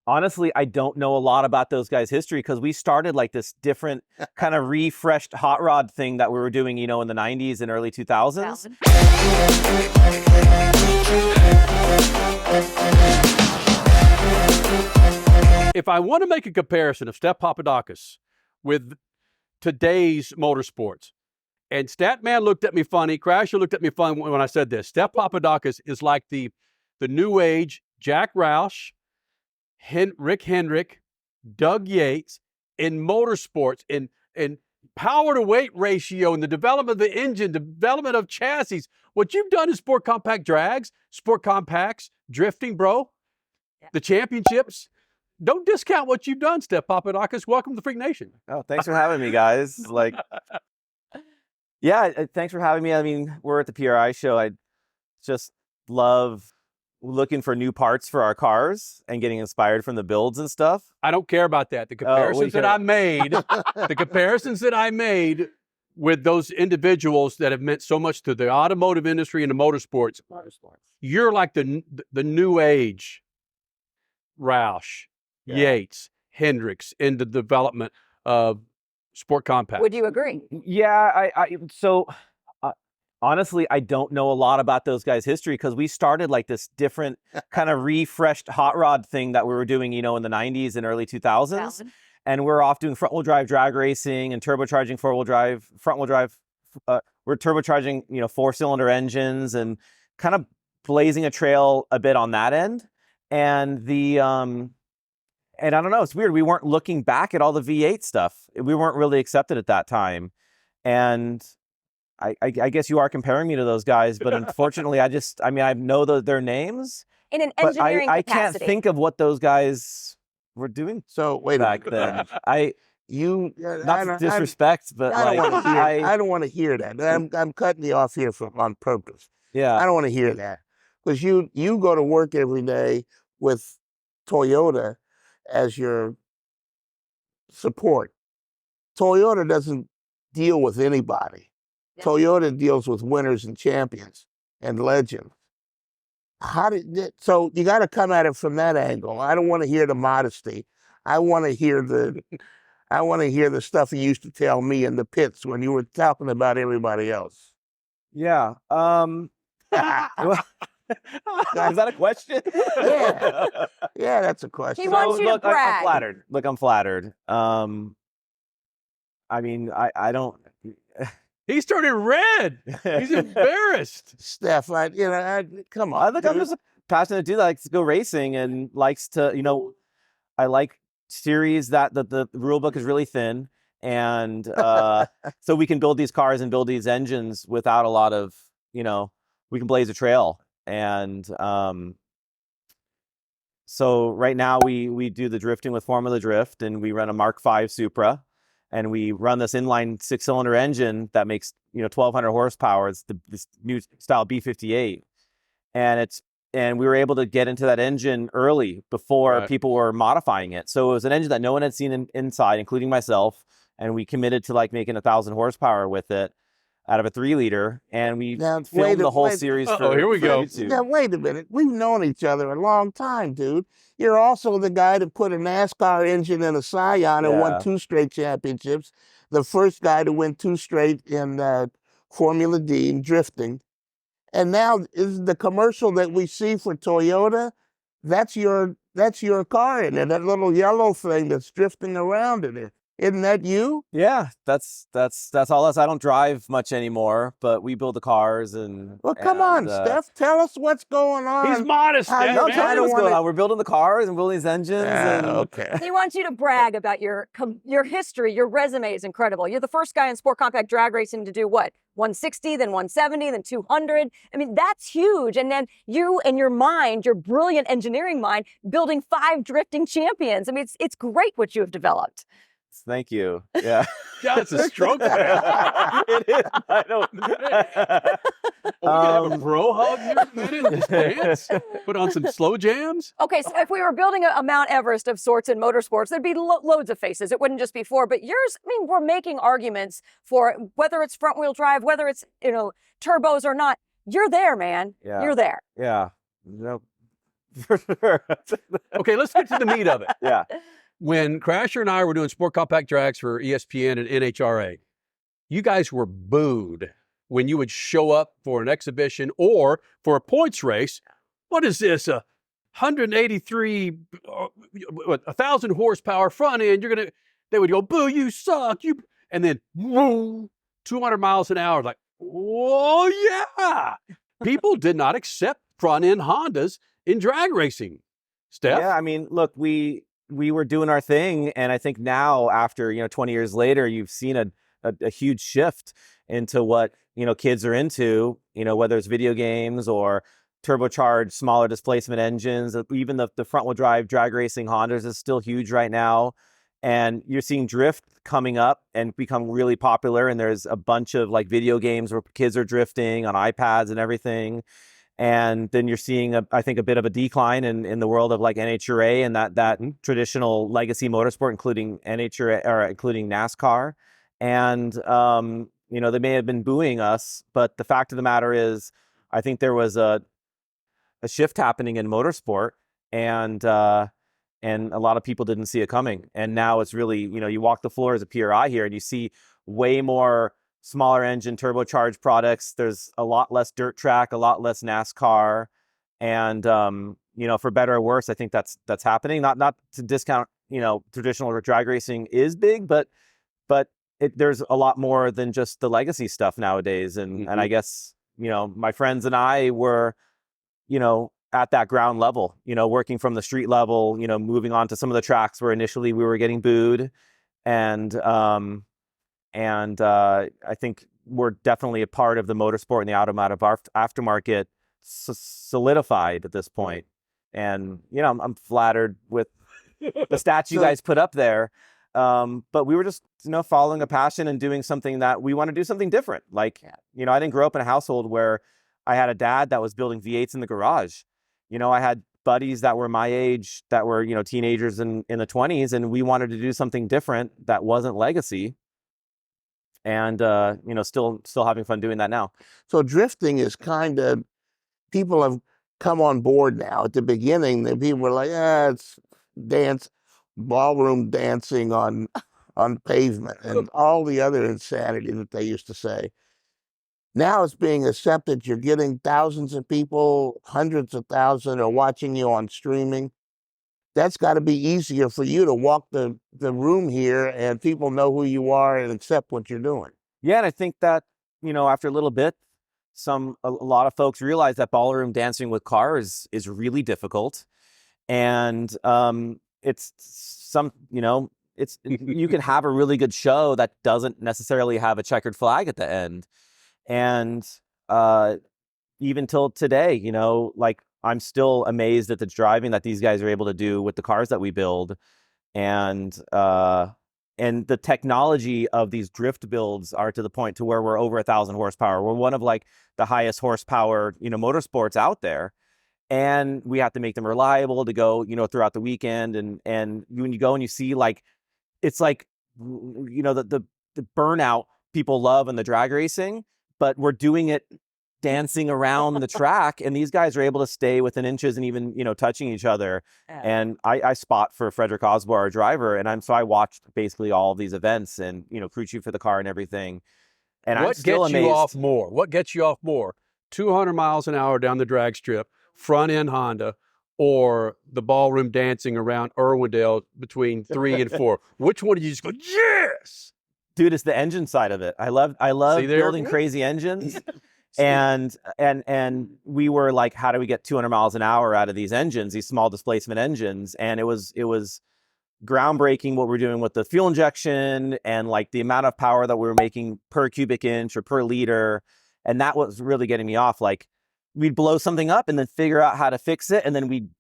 Honestly, I don't know a lot about those guys' history because we started like this different kind of refreshed hot rod thing that we were doing, in the 90s and early 2000s. If I want to make a comparison of Steph Papadakis with today's motorsports, and Statman looked at me funny, Crasher looked at me funny when I said this, Steph Papadakis is like the new age Jack Roush, Rick Hendrick, Doug Yates in motorsports, in power to weight ratio, and the development of the engine, development of chassis. What you've done in sport compact drags, sport compacts, drifting, bro, the championships. Don't discount what you've done, Steph Papadakis. Welcome to Freak Nation. Oh, thanks for having me, guys. Yeah, thanks for having me. I mean, we're at the PRI Show. I just love looking for new parts for our cars and getting inspired from the builds and stuff. I don't care about that. The comparisons that I made with those individuals that have meant so much to the automotive industry and the motorsports. You're like the new age Roush, Yates, Hendricks in the development of sport compact. Would you agree? Yeah, honestly, I don't know a lot about those guys' history because we started like this different kind of refreshed hot rod thing that we were doing, in the 90s and early 2000s. And we're off doing front-wheel drive drag racing and turbocharging four-wheel drive, front-wheel drive. We're turbocharging, four-cylinder engines and kind of blazing a trail a bit on that end. And and I don't know, it's weird. We weren't looking back at all the V8 stuff. We weren't really accepted at that time. And I guess you are comparing me to those guys, but unfortunately, I know their names. In an engineering I capacity. can't think of what those guys were doing. So wait back a minute. then. Not to disrespect, but I don't want to hear that. I'm cutting you off here on purpose. Yeah, I don't want to hear that because you go to work every day with Toyota as your support. Toyota doesn't deal with anybody. Yeah. Toyota deals with winners and champions and legends. So you got to come at it from that angle. I don't want to hear the modesty. I want to hear the stuff you used to tell me in the pits when you were talking about everybody else. Yeah. Is that a question? Yeah, that's a question. He wants you to brag. I'm flattered. Look, I'm flattered. I mean, I don't. He's turning red. He's embarrassed. Steph, come on. I'm just a passionate dude that likes to go racing and likes to, I like series that the rule book is really thin. And so we can build these cars and build these engines without a lot of, we can blaze a trail. And so right now we do the drifting with Formula Drift, and we run a Mark V Supra. And we run this inline 6-cylinder engine that makes 1,200 horsepower. It's this new style B58, and we were able to get into that engine early before people were modifying it. So it was an engine that no one had seen inside, including myself. And we committed to making 1,000 horsepower with it out of a 3-liter, and we filmed the whole series. Here we go. Now wait a minute. We've known each other a long time, dude. You're also the guy that put a NASCAR engine in a Scion and won 2 straight championships. The first guy to win 2 straight in Formula D in drifting. And now is the commercial that we see for Toyota. That's your car in it. That little yellow thing that's drifting around in it. Isn't that you? Yeah, that's all us. I don't drive much anymore, but we build the cars and. Well, come on, Steph. Tell us what's going on. He's modest. Tell me what's going on. We're building the cars and building these engines. Okay. He wants you to brag about your history. Your resume is incredible. You're the first guy in sport compact drag racing to do what? 160, then 170, then 200. I mean, that's huge. And then you and your mind, your brilliant engineering mind, building 5 drifting champions. I mean, it's great what you have developed. Thank you. Yeah. God, it's a stroke. It is. I don't. We can have a bro hug here in a minute. Let's dance. Put on some slow jams. Okay, so if we were building a Mount Everest of sorts in motorsports, there'd be loads of faces. It wouldn't just be 4. But yours, I mean, we're making arguments for whether it's front wheel drive, whether it's turbos or not. You're there, man. Yeah. You're there. Yeah. For sure. Okay, let's get to the meat of it. Yeah. When Crasher and I were doing Sport Compact Drags for ESPN and NHRA, you guys were booed when you would show up for an exhibition or for a points race. What is this? 183, 1,000 horsepower front end. They would go, boo, you suck. And then, woo, 200 miles an hour. Like, oh, yeah. People did not accept front end Hondas in drag racing. Steph? Yeah, I mean, look, we were doing our thing, and I think now, after 20 years later, you've seen a huge shift into what kids are into. Whether it's video games or turbocharged, smaller displacement engines. Even the front wheel drive drag racing Hondas is still huge right now, and you're seeing drift coming up and become really popular. And there's a bunch of like video games where kids are drifting on iPads and everything. And then you're seeing, I think, a bit of a decline in the world of like NHRA and that traditional legacy motorsport, including NHRA or including NASCAR. And, they may have been booing us, but the fact of the matter is, I think there was a shift happening in motorsport, and a lot of people didn't see it coming. And now it's really, you walk the floor as a PRI here and you see way more smaller engine turbocharged products. There's a lot less dirt track, a lot less NASCAR, and for better or worse, I think that's happening. Not to discount, traditional drag racing is big, but there's a lot more than just the legacy stuff nowadays. And I guess my friends and I were at that ground level, working from the street level, moving on to some of the tracks where initially we were getting booed, and I think we're definitely a part of the motorsport and the automotive aftermarket solidified at this point. And, I'm flattered with the stats you guys put up there. But we were just, following a passion and doing something that we want to do something different. Like, I didn't grow up in a household where I had a dad that was building V8s in the garage. I had buddies that were my age that were, teenagers in the 20s, and we wanted to do something different that wasn't legacy. And, still having fun doing that now. So drifting is kind of, people have come on board now. At the beginning, the people were like, it's ballroom dancing on pavement and all the other insanity that they used to say. Now it's being accepted. You're getting thousands of people, hundreds of thousands are watching you on streaming. That's got to be easier for you to walk the room here and people know who you are and accept what you're doing. Yeah, and I think that, after a little bit, a lot of folks realize that ballroom dancing with cars is really difficult. And you can have a really good show that doesn't necessarily have a checkered flag at the end. And even till today, like, I'm still amazed at the driving that these guys are able to do with the cars that we build. And the technology of these drift builds are to the point to where we're over 1,000 horsepower. We're one of like the highest horsepower, motorsports out there. And we have to make them reliable to go, throughout the weekend. And when you go and you see, like, it's like, the burnout people love in the drag racing, but we're doing it dancing around the track, and these guys are able to stay within inches and even, touching each other. And I spot for Fredric Aasbo, our driver, and so I watched basically all of these events and, crew chief for the car and everything. And what I'm still gets amazed. you off more? What gets you off more? 200 miles an hour down the drag strip, front end Honda, or the ballroom dancing around Irwindale between 3 and 4? Which one do you just go, yes? Dude, it's the engine side of it. I love building crazy engines. And we were like, how do we get 200 miles an hour out of these engines, these small displacement engines? And it was groundbreaking what we're doing with the fuel injection and like the amount of power that we were making per cubic inch or per liter. And that was really getting me off. Like, we'd blow something up and then figure out how to fix it, and then we'd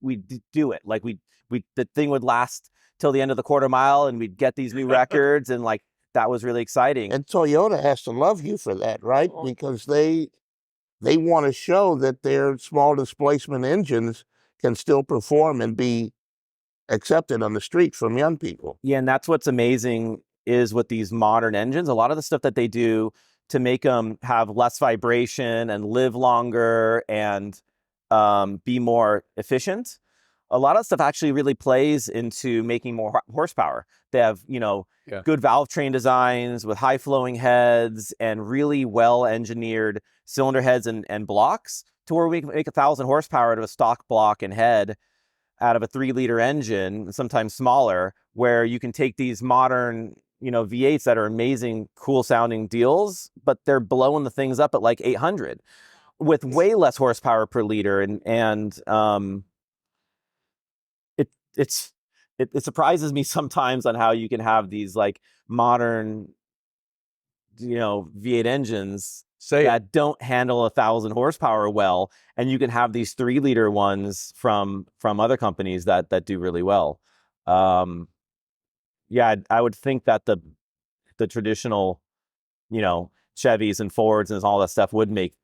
do it. Like, the thing would last till the end of the quarter mile, and we'd get these new records, and like, that was really exciting. And Toyota has to love you for that, right? Because they want to show that their small displacement engines can still perform and be accepted on the street from young people. Yeah, and that's what's amazing is with these modern engines, a lot of the stuff that they do to make them have less vibration and live longer and be more efficient. A lot of stuff actually really plays into making more horsepower. They have, good valve train designs with high flowing heads and really well engineered cylinder heads and blocks, to where we can make 1,000 horsepower out of a stock block and head out of a 3-liter engine, sometimes smaller, where you can take these modern, V8s that are amazing, cool sounding deals, but they're blowing the things up at like 800 with way less horsepower per liter. It surprises me sometimes on how you can have these like modern, V8 engines that don't handle 1,000 horsepower well, and you can have these 3-liter ones from other companies that do really well. I would think that the traditional, Chevys and Fords and all that stuff would make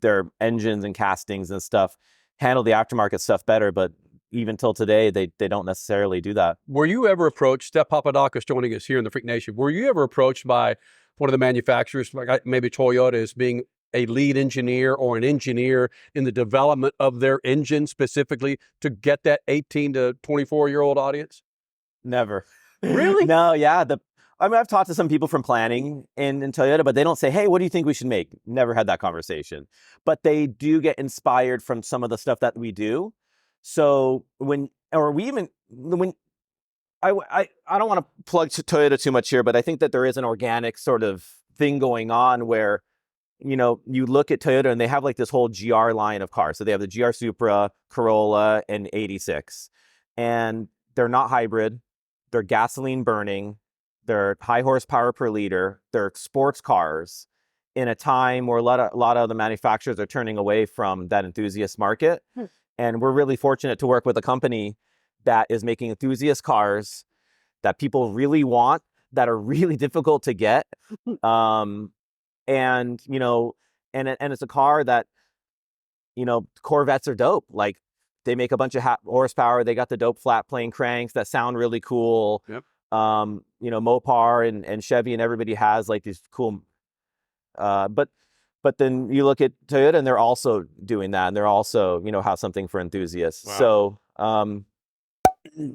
their engines and castings and stuff handle the aftermarket stuff better, but even till today, they don't necessarily do that. Were you ever approached, Steph Papadakis joining us here in the Freak Nation, were you ever approached by one of the manufacturers, like maybe Toyota, as being a lead engineer or an engineer in the development of their engine specifically to get that 18 to 24-year-old audience? Never. Really? No, yeah. I've talked to some people from planning in Toyota, but they don't say, hey, what do you think we should make? Never had that conversation. But they do get inspired from some of the stuff that we do. So I don't want to plug Toyota too much here, but I think that there is an organic sort of thing going on where, you look at Toyota and they have like this whole GR line of cars. So they have the GR Supra, Corolla, and 86. And they're not hybrid. They're gasoline burning. They're high horsepower per liter. They're sports cars in a time where a lot of the manufacturers are turning away from that enthusiast market. And we're really fortunate to work with a company that is making enthusiast cars that people really want, that are really difficult to get. And it's a car that, Corvettes are dope. Like, they make a bunch of horsepower. They got the dope flat plane cranks that sound really cool. Yep. Mopar and Chevy and everybody has like these cool, but then you look at Toyota and they're also doing that, and they're also, have something for enthusiasts. Wow. So, I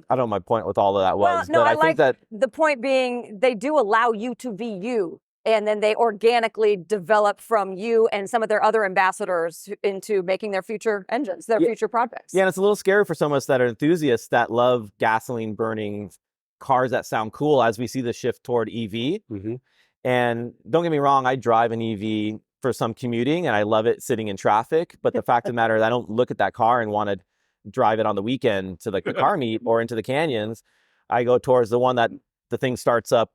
don't know my point with all of that was, no, but I think that the point being, they do allow you to be you, and then they organically develop from you and some of their other ambassadors into making their future engines, their future projects. Yeah, and it's a little scary for some of us that are enthusiasts that love gasoline burning cars that sound cool, as we see the shift toward EV. Mm-hmm. And don't get me wrong, I drive an EV for some commuting and I love it sitting in traffic. But the fact of the matter is, I don't look at that car and want to drive it on the weekend to like the car meet or into the canyons. I go towards the one that the thing starts up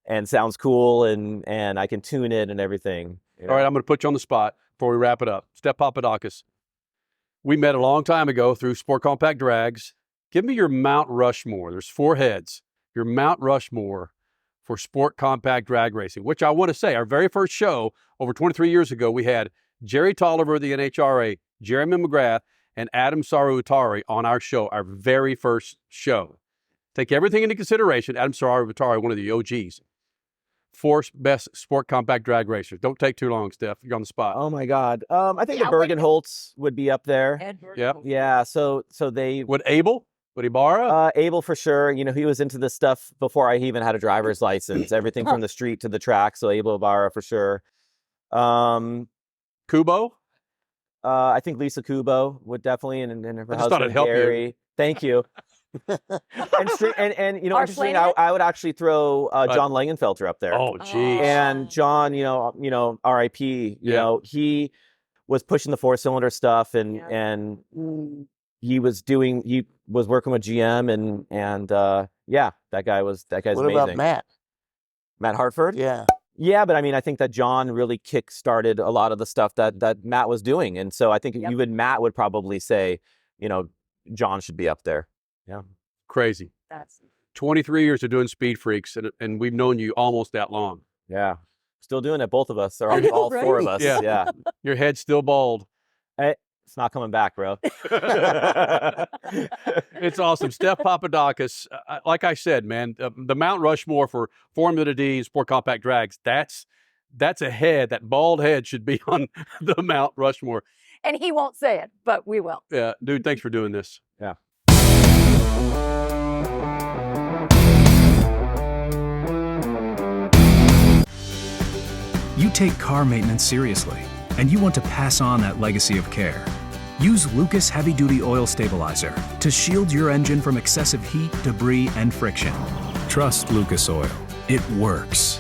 and sounds cool, and I can tune it and everything. All right, I'm going to put you on the spot before we wrap it up. Steph Papadakis, we met a long time ago through Sport Compact Drags. Give me your Mount Rushmore. There's 4 heads. Your Mount Rushmore for Sport Compact Drag Racing, which I want to say, our very first show over 23 years ago, we had Jerry Tolliver of the NHRA, Jeremy McGrath, and Adam Sarutari on our show, our very first show. Take everything into consideration. Adam Sarutari, one of the OGs. 4 best Sport Compact Drag Racers. Don't take too long, Steph. You're on the spot. Oh my God. I think the Bergenholtz would be up there. Yep. Yeah. So they would Abel? Would Ibarra? Abel for sure. He was into this stuff before I even had a driver's license. Everything from the street to the track. So Abel Ibarra for sure. Kubo? I think Lisa Kubo would definitely, and her husband Gary. Thank you. and interesting, I would actually throw John Langenfelter up there. Oh, geez. And John, R.I.P. He was pushing the 4-cylinder stuff, and he was working with GM, and that guy's what amazing. What about Matt Hartford? Yeah, but I think that John really kick-started a lot of the stuff that Matt was doing. And so I think Matt would probably say, John should be up there. Yeah. Crazy. That's 23 years of doing SpeedFreaks, and we've known you almost that long. Yeah. Still doing it, both of us, or all 4 of us. Yeah. Your head's still bald. It's not coming back, bro. It's awesome. Steph Papadakis, like I said, man, the Mount Rushmore for Formula D Sport Compact Drags, that's a head. That bald head should be on the Mount Rushmore. and he won't say it, but we will. Yeah, dude, thanks for doing this. Yeah. You take car maintenance seriously, and you want to pass on that legacy of care. Use Lucas Heavy Duty Oil Stabilizer to shield your engine from excessive heat, debris, and friction. Trust Lucas Oil. It works.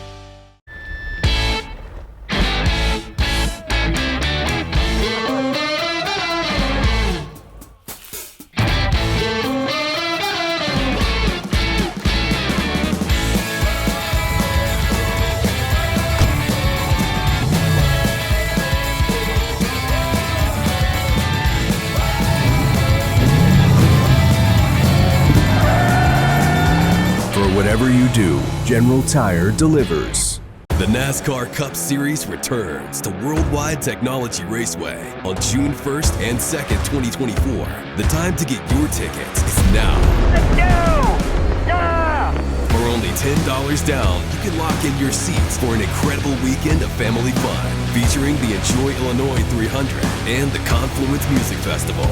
Whatever you do, General Tire delivers. The NASCAR Cup Series returns to Worldwide Technology Raceway on June 1st and 2nd, 2024. The time to get your tickets is now. Let's go! Yeah! For only $10 down, you can lock in your seats for an incredible weekend of family fun, featuring the Enjoy Illinois 300 and the Confluence Music Festival.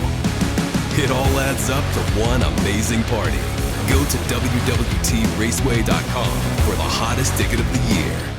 It all adds up to one amazing party. Go to WWTRaceway.com for the hottest ticket of the year.